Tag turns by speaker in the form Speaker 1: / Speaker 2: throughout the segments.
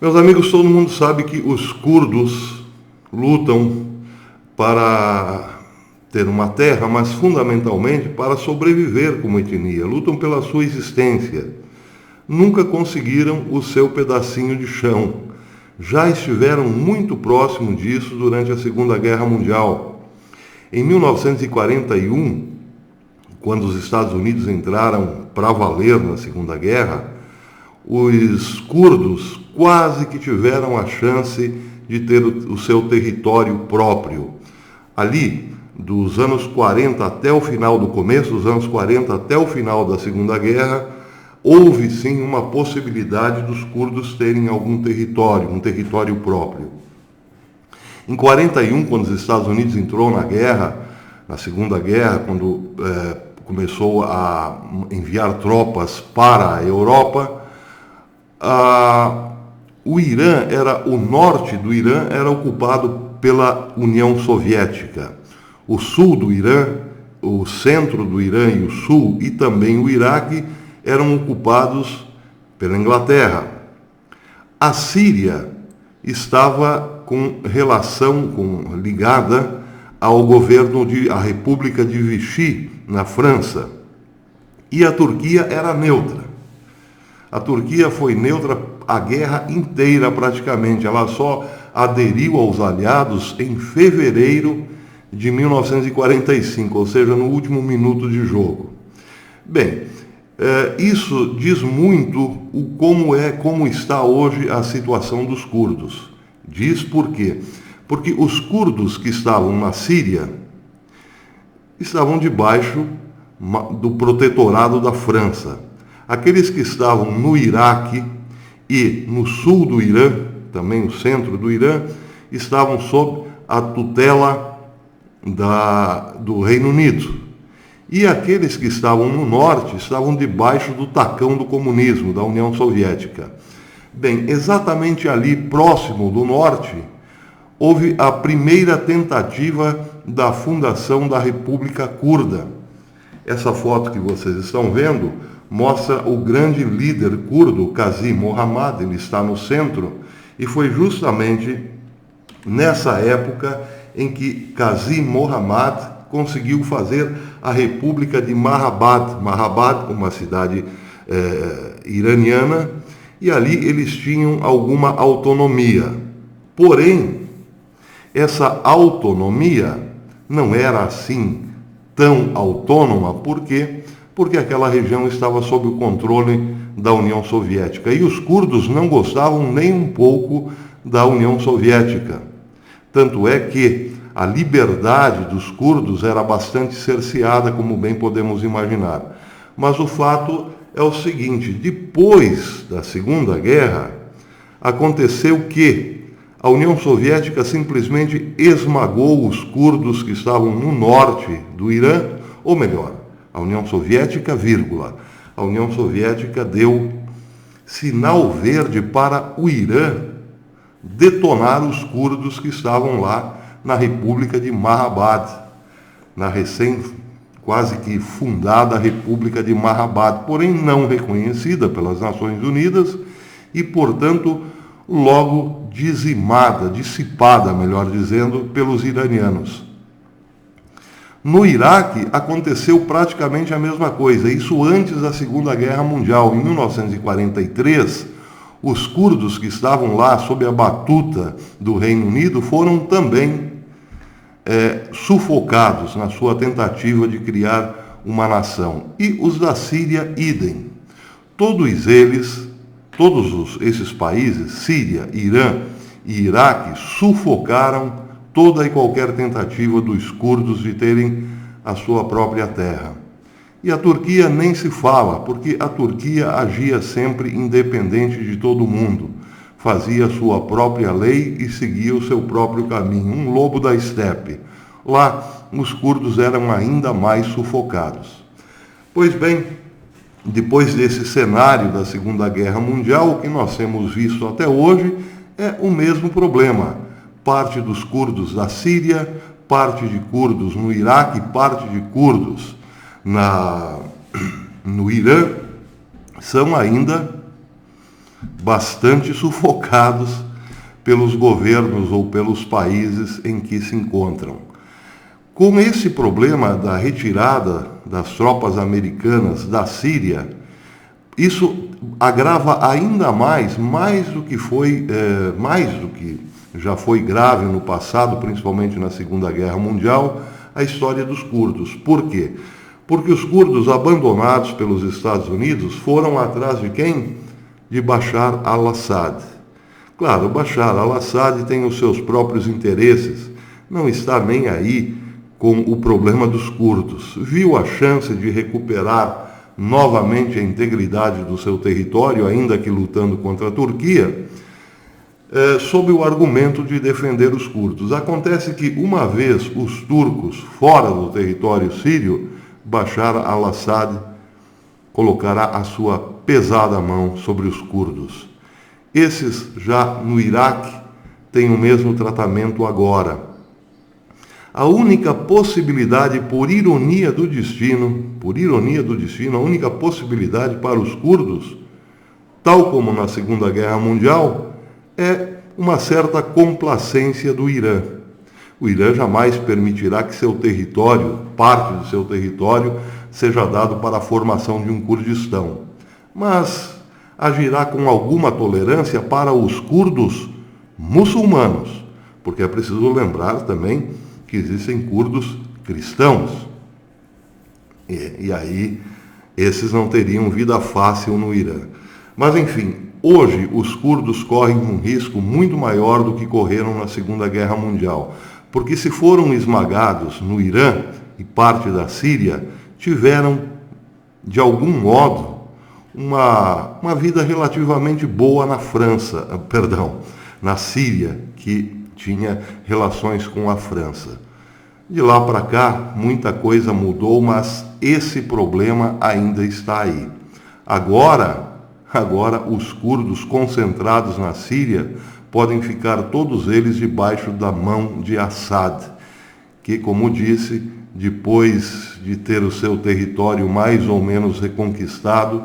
Speaker 1: Meus amigos, todo mundo sabe que os curdos lutam para ter uma terra, mas fundamentalmente para sobreviver como etnia, lutam pela sua existência. Nunca conseguiram o seu pedacinho de chão. Já estiveram muito próximo disso durante a Segunda Guerra Mundial. Em 1941, quando os Estados Unidos entraram para valer na Segunda Guerra, os curdos quase que tiveram a chance de ter o seu território próprio. Ali, dos anos 40 até o final, do começo dos anos 40 até o final da Segunda Guerra, houve sim uma possibilidade dos curdos terem algum território, um território próprio. Em 41, quando os Estados Unidos entrou na guerra, na Segunda Guerra, quando começou a enviar tropas para a Europa, o norte do Irã era ocupado pela União Soviética. O sul do Irã, o centro do Irã e o sul, e também o Iraque, eram ocupados pela Inglaterra. A Síria estava ligada ao governo à República de Vichy, na França. E a Turquia era neutra. A Turquia foi neutra a guerra inteira praticamente. Ela só aderiu aos aliados em fevereiro de 1945, ou seja, no último minuto de jogo. Bem, isso diz muito como está hoje a situação dos curdos. Diz por quê? Porque os curdos que estavam na Síria estavam debaixo do protetorado da França. Aqueles que estavam no Iraque e no sul do Irã, também no centro do Irã, estavam sob a tutela do Reino Unido. E aqueles que estavam no norte estavam debaixo do tacão do comunismo, da União Soviética. Bem, exatamente ali, próximo do norte, houve a primeira tentativa da fundação da República Curda. Essa foto que vocês estão vendo mostra o grande líder curdo, Qazi Mohammad, ele está no centro, e foi justamente nessa época em que Qazi Mohammad conseguiu fazer a República de Mahabad. Mahabad, uma cidade iraniana, e ali eles tinham alguma autonomia. Porém, essa autonomia não era assim tão autônoma. Por quê? Porque aquela região estava sob o controle da União Soviética. E os curdos não gostavam nem um pouco da União Soviética. Tanto é que a liberdade dos curdos era bastante cerceada, como bem podemos imaginar. Mas o fato é o seguinte: depois da Segunda Guerra, aconteceu que a União Soviética simplesmente esmagou os curdos que estavam no norte do Irã, ou melhor, a União Soviética, a União Soviética deu sinal verde para o Irã detonar os curdos que estavam lá na República de Mahabad, na quase que fundada República de Mahabad, porém não reconhecida pelas Nações Unidas e, portanto, logo dissipada, melhor dizendo, pelos iranianos. No Iraque aconteceu praticamente a mesma coisa, isso antes da Segunda Guerra Mundial. Em 1943, os curdos que estavam lá sob a batuta do Reino Unido foram também sufocados na sua tentativa de criar uma nação. E os da Síria, idem. Todos esses países, Síria, Irã e Iraque, sufocaram toda e qualquer tentativa dos curdos de terem a sua própria terra. E a Turquia nem se fala, porque a Turquia agia sempre independente de todo mundo, fazia a sua própria lei e seguia o seu próprio caminho, um lobo da estepe. Lá, os curdos eram ainda mais sufocados. Pois bem, depois desse cenário da Segunda Guerra Mundial, o que nós temos visto até hoje é o mesmo problema. Parte dos curdos da Síria, parte de curdos no Iraque, parte de curdos no Irã, são ainda bastante sufocados pelos governos ou pelos países em que se encontram. Com esse problema da retirada das tropas americanas da Síria, isso agrava ainda mais do que já foi grave no passado, principalmente na Segunda Guerra Mundial, a história dos curdos. Por quê? Porque os curdos, abandonados pelos Estados Unidos, foram atrás de quem? De Bashar al-Assad. Claro, Bashar al-Assad tem os seus próprios interesses, não está nem aí com o problema dos curdos. Viu a chance de recuperar novamente a integridade do seu território, ainda que lutando contra a Turquia, sob o argumento de defender os curdos. Acontece que, uma vez os turcos fora do território sírio, Bashar al-Assad colocará a sua pesada mão sobre os curdos. Esses, já no Iraque, têm o mesmo tratamento agora. A única possibilidade, por ironia do destino, a única possibilidade para os curdos, tal como na Segunda Guerra Mundial, é uma certa complacência do Irã. O Irã jamais permitirá que seu território, parte do seu território, seja dado para a formação de um Kurdistão. Mas agirá com alguma tolerância para os curdos muçulmanos, porque é preciso lembrar também que existem curdos cristãos. E aí, esses não teriam vida fácil no Irã. Mas, enfim, hoje os curdos correm um risco muito maior do que correram na Segunda Guerra Mundial. Porque se foram esmagados no Irã e parte da Síria, tiveram, de algum modo, uma vida relativamente boa na Síria, que tinha relações com a França. De lá para cá, muita coisa mudou, mas esse problema ainda está aí. Agora os curdos concentrados na Síria podem ficar todos eles debaixo da mão de Assad, que, como disse, depois de ter o seu território mais ou menos reconquistado,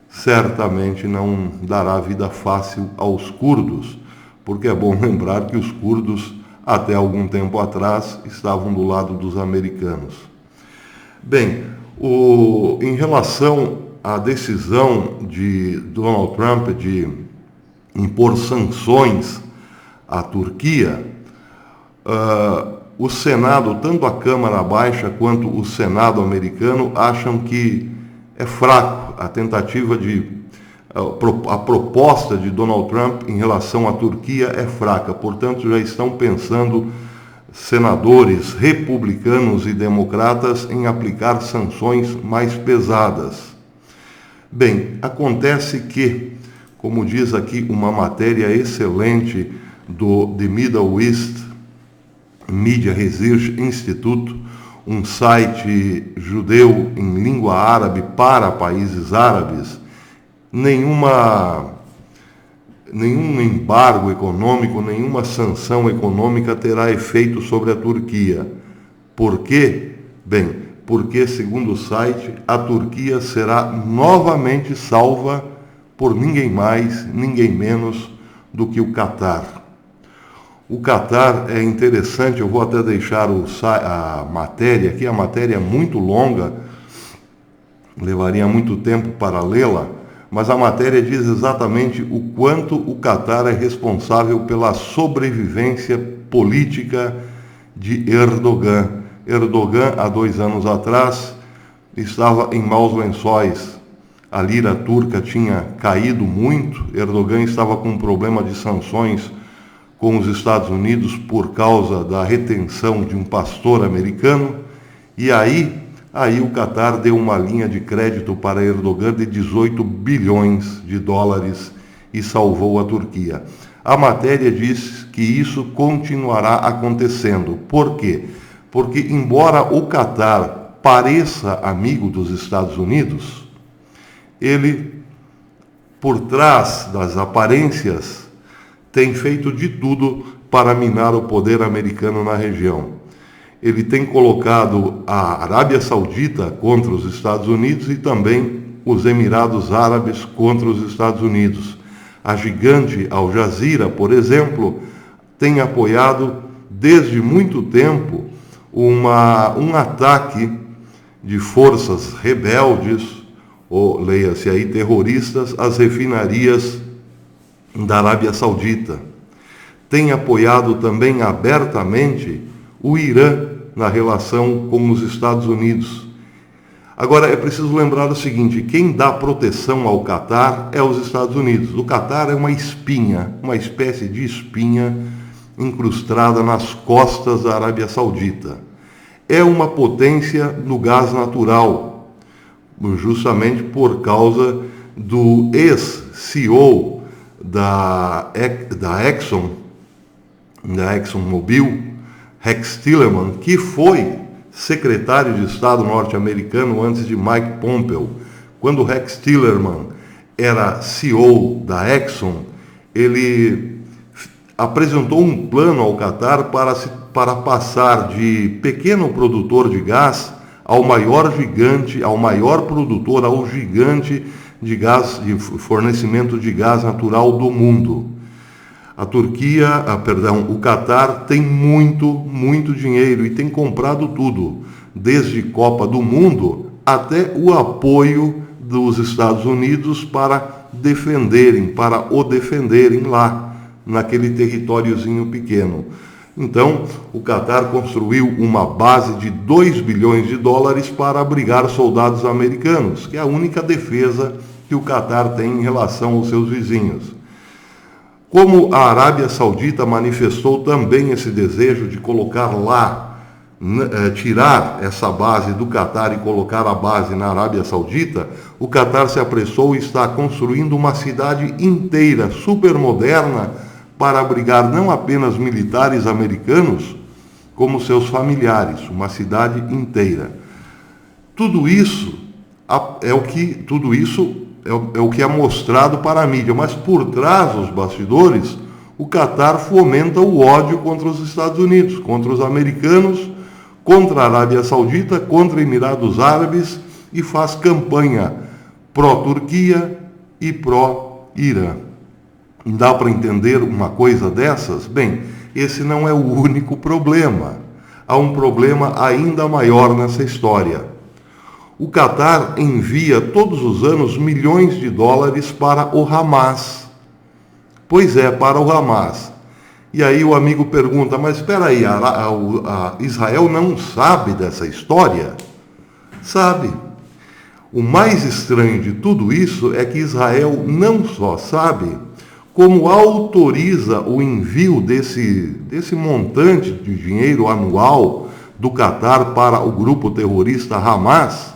Speaker 1: certamente não dará vida fácil aos curdos, porque é bom lembrar que os curdos, até algum tempo atrás, estavam do lado dos americanos. Bem, em relação à decisão de Donald Trump de impor sanções à Turquia, o Senado, tanto a Câmara Baixa quanto o Senado americano, acham que é fraco a tentativa a proposta de Donald Trump em relação à Turquia é fraca, portanto já estão pensando senadores republicanos e democratas em aplicar sanções mais pesadas. Bem, acontece que, como diz aqui uma matéria excelente do The Middle East Media Research Institute, um site judeu em língua árabe para países árabes, nenhum embargo econômico, nenhuma sanção econômica terá efeito sobre a Turquia. Por quê? Bem, porque, segundo o site, a Turquia será novamente salva por ninguém mais, ninguém menos do que o Catar. O Catar é interessante, eu vou até deixar a matéria aqui, a matéria é muito longa, levaria muito tempo para lê-la, mas a matéria diz exatamente o quanto o Catar é responsável pela sobrevivência política de Erdogan. Erdogan, há 2 anos atrás, estava em maus lençóis. A lira turca tinha caído muito, Erdogan estava com um problema de sanções com os Estados Unidos por causa da retenção de um pastor americano, e aí o Catar deu uma linha de crédito para Erdogan de 18 bilhões de dólares e salvou a Turquia. A matéria diz que isso continuará acontecendo. Por quê? Porque, embora o Catar pareça amigo dos Estados Unidos, ele, por trás das aparências, tem feito de tudo para minar o poder americano na região. Ele tem colocado a Arábia Saudita contra os Estados Unidos e também os Emirados Árabes contra os Estados Unidos. A gigante Al Jazeera, por exemplo, tem apoiado desde muito tempo um ataque de forças rebeldes, ou leia-se aí terroristas, às refinarias da Arábia Saudita. Tem apoiado também abertamente o Irã na relação com os Estados Unidos. Agora, é preciso lembrar o seguinte: quem dá proteção ao Catar é os Estados Unidos. O Catar é uma espinha, uma espécie de espinha incrustada nas costas da Arábia Saudita. É uma potência no gás natural, justamente por causa do ex-CEO da ExxonMobil, Rex Tillerson, que foi secretário de Estado norte-americano antes de Mike Pompeo. Quando Rex Tillerson era CEO da Exxon, ele apresentou um plano ao Catar para passar de pequeno produtor de gás ao maior gigante, ao maior produtor, ao gigante de gás, de fornecimento de gás natural do mundo. O Catar tem muito dinheiro e tem comprado tudo, desde Copa do Mundo até o apoio dos Estados Unidos para o defenderem lá, naquele territóriozinho pequeno. Então, o Catar construiu uma base de 2 bilhões de dólares para abrigar soldados americanos, que é a única defesa que o Catar tem em relação aos seus vizinhos. Como a Arábia Saudita manifestou também esse desejo de colocar lá, tirar essa base do Catar e colocar a base na Arábia Saudita, o Catar se apressou e está construindo uma cidade inteira, super moderna, para abrigar não apenas militares americanos, como seus familiares, uma cidade inteira. Tudo isso é o que é mostrado para a mídia, mas por trás dos bastidores, o Catar fomenta o ódio contra os Estados Unidos, contra os americanos, contra a Arábia Saudita, contra Emirados Árabes e faz campanha pró-Turquia e pró-Irã. Dá para entender uma coisa dessas? Bem, esse não é o único problema. Há um problema ainda maior nessa história. O Catar envia todos os anos milhões de dólares para o Hamas. Pois é, para o Hamas. E aí o amigo pergunta, mas espera aí, a Israel não sabe dessa história? Sabe. O mais estranho de tudo isso é que Israel não só sabe, como autoriza o envio desse montante de dinheiro anual do Catar para o grupo terrorista Hamas,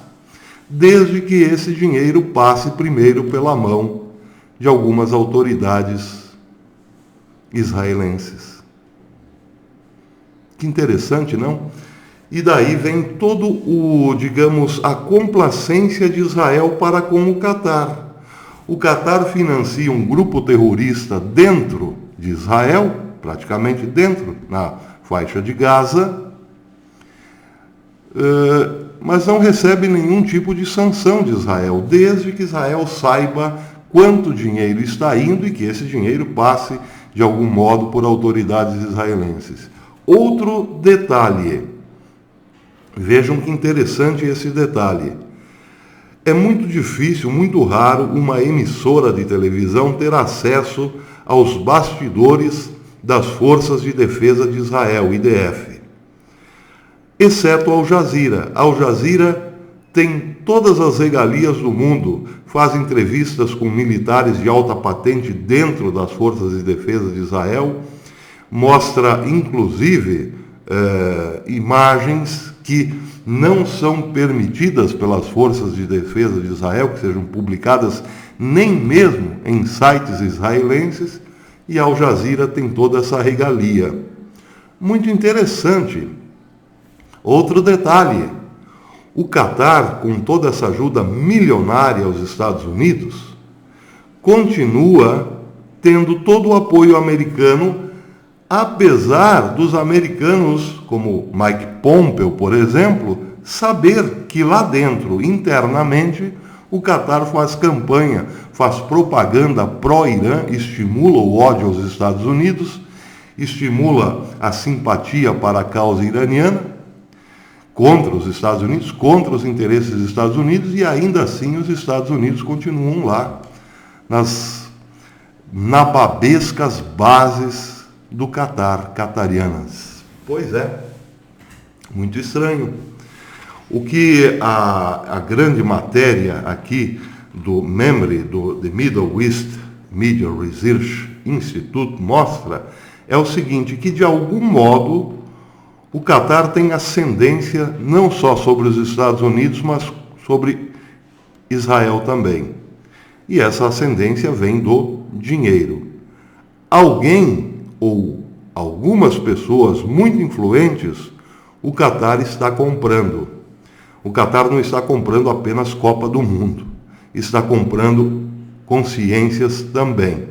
Speaker 1: desde que esse dinheiro passe primeiro pela mão de algumas autoridades israelenses. Que interessante, não? E daí vem a complacência de Israel para com o Catar. O Catar financia um grupo terrorista dentro de Israel, praticamente dentro, na faixa de Gaza, mas não recebe nenhum tipo de sanção de Israel, desde que Israel saiba quanto dinheiro está indo e que esse dinheiro passe, de algum modo, por autoridades israelenses. Outro detalhe, vejam que interessante esse detalhe. É muito difícil, muito raro, uma emissora de televisão ter acesso aos bastidores das Forças de Defesa de Israel, IDF. Exceto Al Jazeera. Al Jazeera tem todas as regalias do mundo, faz entrevistas com militares de alta patente dentro das Forças de Defesa de Israel, mostra, inclusive, imagens que não são permitidas pelas Forças de Defesa de Israel, que sejam publicadas nem mesmo em sites israelenses, e Al Jazeera tem toda essa regalia. Muito interessante. Outro detalhe, o Catar, com toda essa ajuda milionária aos Estados Unidos, continua tendo todo o apoio americano, apesar dos americanos, como Mike Pompeo, por exemplo, saber que lá dentro, internamente, O Catar faz campanha, faz propaganda pró-Irã, estimula o ódio aos Estados Unidos, estimula a simpatia para a causa iraniana, contra os Estados Unidos, contra os interesses dos Estados Unidos, e ainda assim os Estados Unidos continuam lá, nas nababescas bases do Catar, catarianas. Pois é, muito estranho. O que a grande matéria aqui do MEMRI, do The Middle East Media Research Institute, mostra é o seguinte, que de algum modo o Catar tem ascendência não só sobre os Estados Unidos, mas sobre Israel também. E essa ascendência vem do dinheiro. Alguém ou algumas pessoas muito influentes, o Catar está comprando. O Catar não está comprando apenas Copa do Mundo, está comprando consciências também.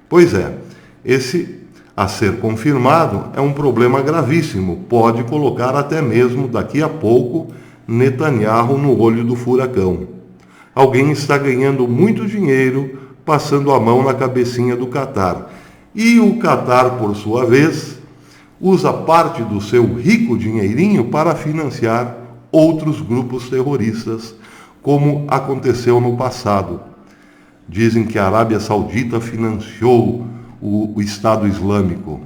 Speaker 1: Pois é, esse a ser confirmado é um problema gravíssimo, pode colocar até mesmo daqui a pouco Netanyahu no olho do furacão. Alguém está ganhando muito dinheiro passando a mão na cabecinha do Catar. E o Catar, por sua vez, usa parte do seu rico dinheirinho para financiar outros grupos terroristas, como aconteceu no passado. Dizem que a Arábia Saudita financiou o Estado Islâmico.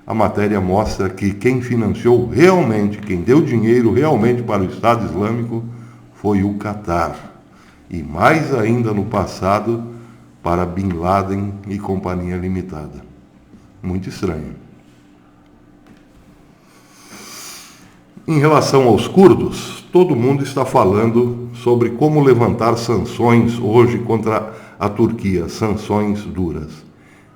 Speaker 1: A matéria mostra que quem financiou realmente, quem deu dinheiro realmente para o Estado Islâmico foi o Catar. E mais ainda no passado, para Bin Laden e Companhia Limitada. Muito estranho. Em relação aos curdos, todo mundo está falando sobre como levantar sanções hoje contra a Turquia, sanções duras.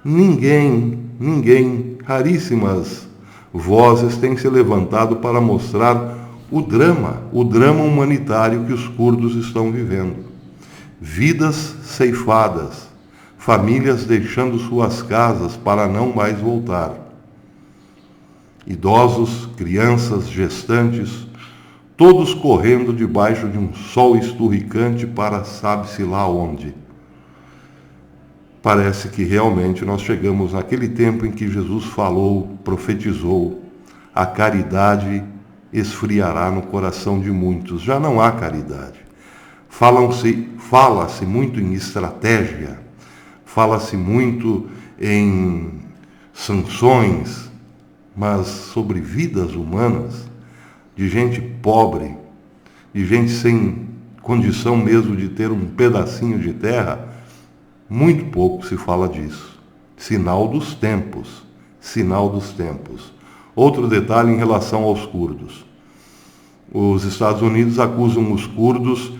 Speaker 1: Ninguém, raríssimas vozes têm se levantado para mostrar o drama humanitário que os curdos estão vivendo. Vidas ceifadas, famílias deixando suas casas para não mais voltar. Idosos, crianças, gestantes, todos correndo debaixo de um sol esturricante para sabe-se lá onde. Parece que realmente nós chegamos naquele tempo em que Jesus falou, profetizou, a caridade esfriará no coração de muitos. Já não há caridade. Fala-se muito em estratégia, fala-se muito em sanções, mas sobre vidas humanas, de gente pobre, de gente sem condição mesmo de ter um pedacinho de terra, muito pouco se fala disso. Sinal dos tempos. Outro detalhe em relação aos curdos. Os Estados Unidos acusam os curdos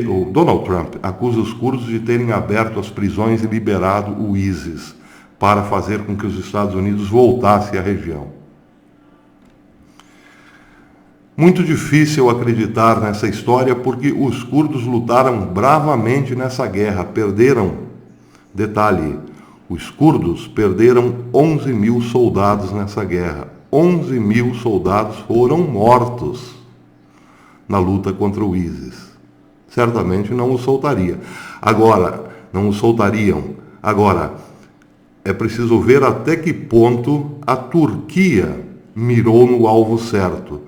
Speaker 1: o Donald Trump acusa os curdos de terem aberto as prisões e liberado o ISIS para fazer com que os Estados Unidos voltassem à região. Muito difícil acreditar nessa história porque os curdos lutaram bravamente nessa guerra, perderam. Detalhe, os curdos perderam 11 mil soldados nessa guerra. 11 mil soldados foram mortos na luta contra o ISIS. Certamente não os soltariam. Agora, é preciso ver até que ponto a Turquia mirou no alvo certo.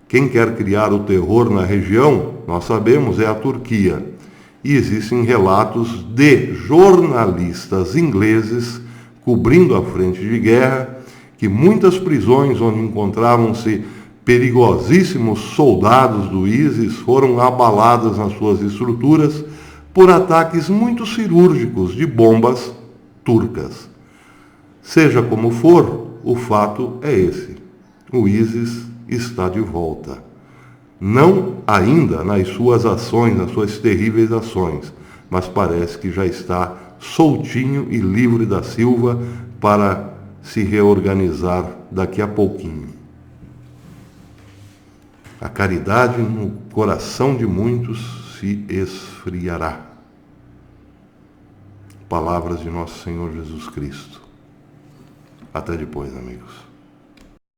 Speaker 1: Quem quer criar o terror na região, nós sabemos, é a Turquia. E existem relatos de jornalistas ingleses cobrindo a frente de guerra que muitas prisões onde encontravam-se perigosíssimos soldados do ISIS foram abaladas nas suas estruturas por ataques muito cirúrgicos de bombas turcas. Seja como for, o fato é esse. O ISIS está de volta. Não ainda nas suas ações, nas suas terríveis ações, mas parece que já está soltinho e livre da Silva para se reorganizar daqui a pouquinho. A caridade no coração de muitos se esfriará. Palavras de nosso Senhor Jesus Cristo. Até depois, amigos.